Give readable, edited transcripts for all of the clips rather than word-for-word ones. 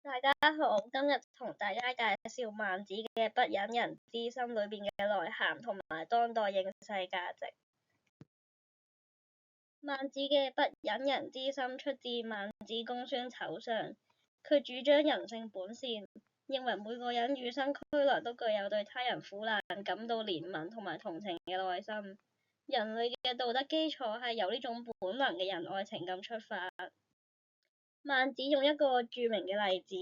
大家好，今日同大家介紹孟子嘅不忍人之心裏邊嘅內涵同埋當代應世價值。孟子嘅不忍人之心出自《孟子·公孫丑上》，佢主張人性本善，認為每個人與生俱來都具有對他人苦難感到憐憫同埋同情嘅內心。人類嘅道德基礎係由呢種本能嘅仁愛情感出發。孟子用一個著名嘅例子，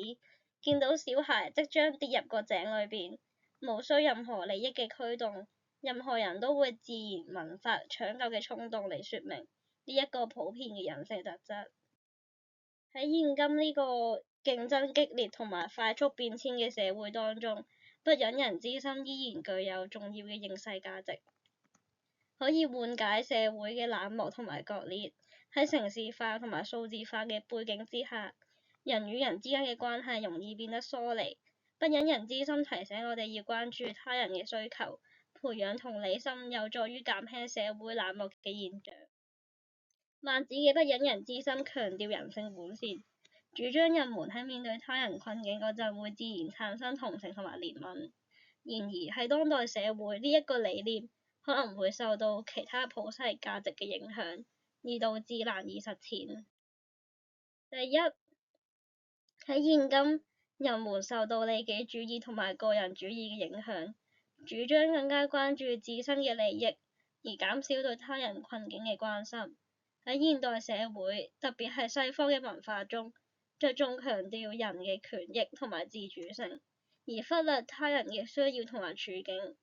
見到小孩即將跌入個井裏邊，無需任何利益嘅驅動，任何人都會自然萌發搶救嘅衝動嚟說明呢一個普遍嘅人性特質。喺現今呢個競爭激烈同埋快速變遷嘅社會當中，不忍人之心依然具有重要嘅應世價值，可以緩解社會嘅冷漠同埋割裂。喺城市化同埋數字化嘅背景之下，人與人之間嘅關係容易變得疏離。不忍人之心提醒我哋要關注他人嘅需求，培養同理心，有助於減輕社會冷漠嘅現象。孟子嘅不忍人之心強調人性本善，主張人們喺面對他人困境嗰陣會自然產生同情同埋憐憫。然而喺當代社會，呢一個理念可能會受到其他普世價值嘅影響，而導致難以實踐。第一，喺現今人們受到利己主義同埋個人主義嘅影響，主張更加關注自身嘅利益，而減少對他人困境嘅關心。喺現代社會，特別係西方嘅文化中，着重強調人嘅權益同埋自主性，而忽略他人嘅需要同埋處境。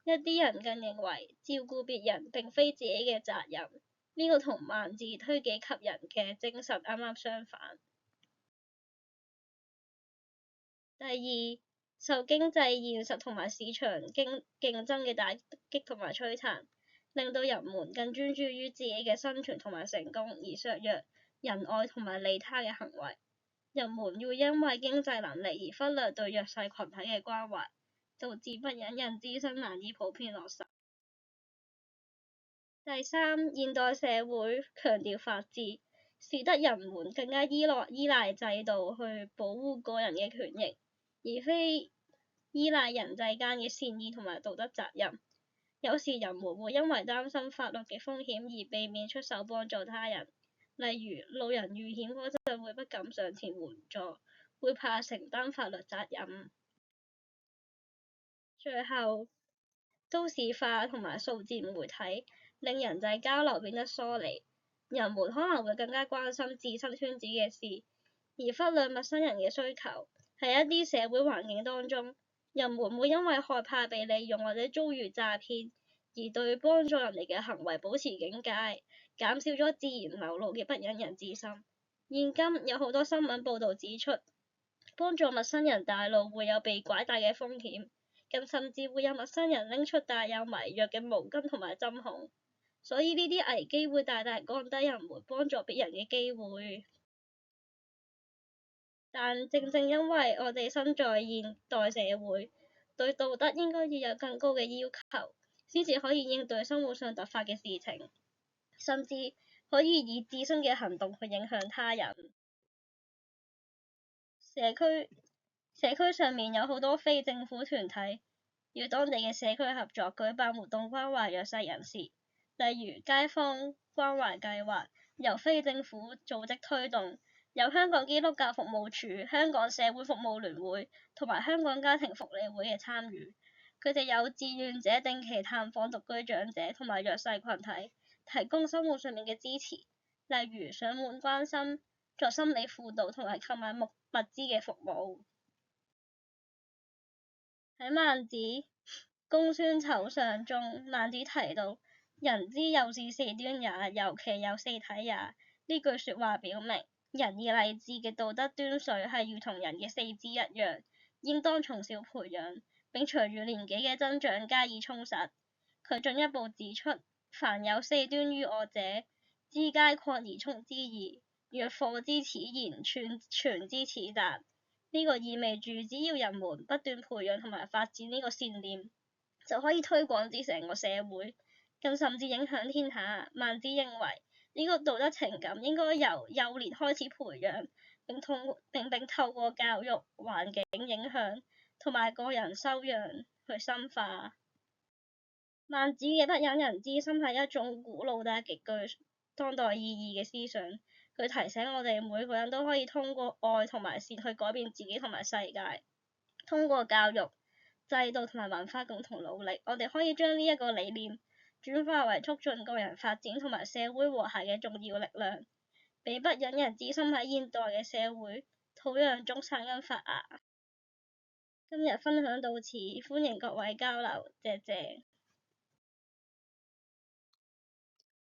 一啲人更認為照顧別人並非自己嘅責任。呢個同孟子推己及人嘅精神啱啱相反。第二，受經濟現實同埋市場競爭嘅打擊同埋摧殘，令到人們更專注於自己嘅生存同埋成功，而削弱仁愛同埋利他嘅行為。人們要因為經濟能力而忽略對弱勢群體嘅關懷，導致不忍人之心難以普遍落實。第三，現代社會強調法治，使得人們更加依賴制度去保護個人嘅權益，而非依賴人際間嘅善意同埋道德責任。有時人們會因為擔心法律嘅風險而避免出手幫助他人，例如路人遇險嗰陣會不敢上前援助，會怕承擔法律責任。最後，都市化同埋數字媒體令人際交流變得疏離，人們可能會更加關心自身圈子嘅事，而忽略陌生人嘅需求。喺一啲社會環境當中，人們會因為害怕被利用或者遭遇詐騙，而對幫助人哋嘅行為保持警戒，減少咗自然流露嘅不忍人之心。現今有好多新聞報導指出，幫助陌生人帶路會有被拐帶嘅風險，更甚至會有陌生人拎出帶有迷藥嘅毛巾同埋針孔，所以呢啲危機會大大降低人們幫助別人嘅機會。但正正因為我哋身在現代社會，對道德應該要有更高嘅要求，先至可以應對生活上突發嘅事情，甚至可以以自身嘅行動去影響他人。社區上面有好多非政府團體與當地嘅社區合作，舉辦活動關懷弱勢人士，例如街坊關懷計劃，由非政府組織推動，由香港基督教服務處、香港社會服務聯會同埋香港家庭福利會嘅參與。佢哋有志願者定期探訪獨居長者同埋弱勢群體，提供生活上面嘅支持，例如上門關心、作心理輔導同埋購買物資嘅服務。喺孟子《公孫丑上》中，孟子提到人之有是四端也，由其有四體也。呢句說話表明，仁義禮智嘅道德端緒係如同人嘅四肢一樣，應當從小培養，並隨住年紀嘅增長加以充實。佢進一步指出，凡有四端於我者，茲皆擴而充之矣。若課之此言，傳之此達。呢個意味住，只要人們不斷培養同埋發展呢個善念，就可以推廣至成個社會，更甚至影響天下。孟子認為呢個道德情感應該由幼年開始培養，並透過教育、環境影響同埋個人修養去深化。孟子嘅不忍人之心係一種古老但係極具當代意義嘅思想，佢提醒我哋每個人都可以通過愛同埋善去改變自己同埋世界。通過教育、制度同埋文化共同努力，我哋可以將呢一個理念轉化為促進個人發展同埋社會和諧嘅重要力量，俾不忍人之心喺現代嘅社會土壤中生根發芽。今日分享到此，歡迎各位交流，謝謝。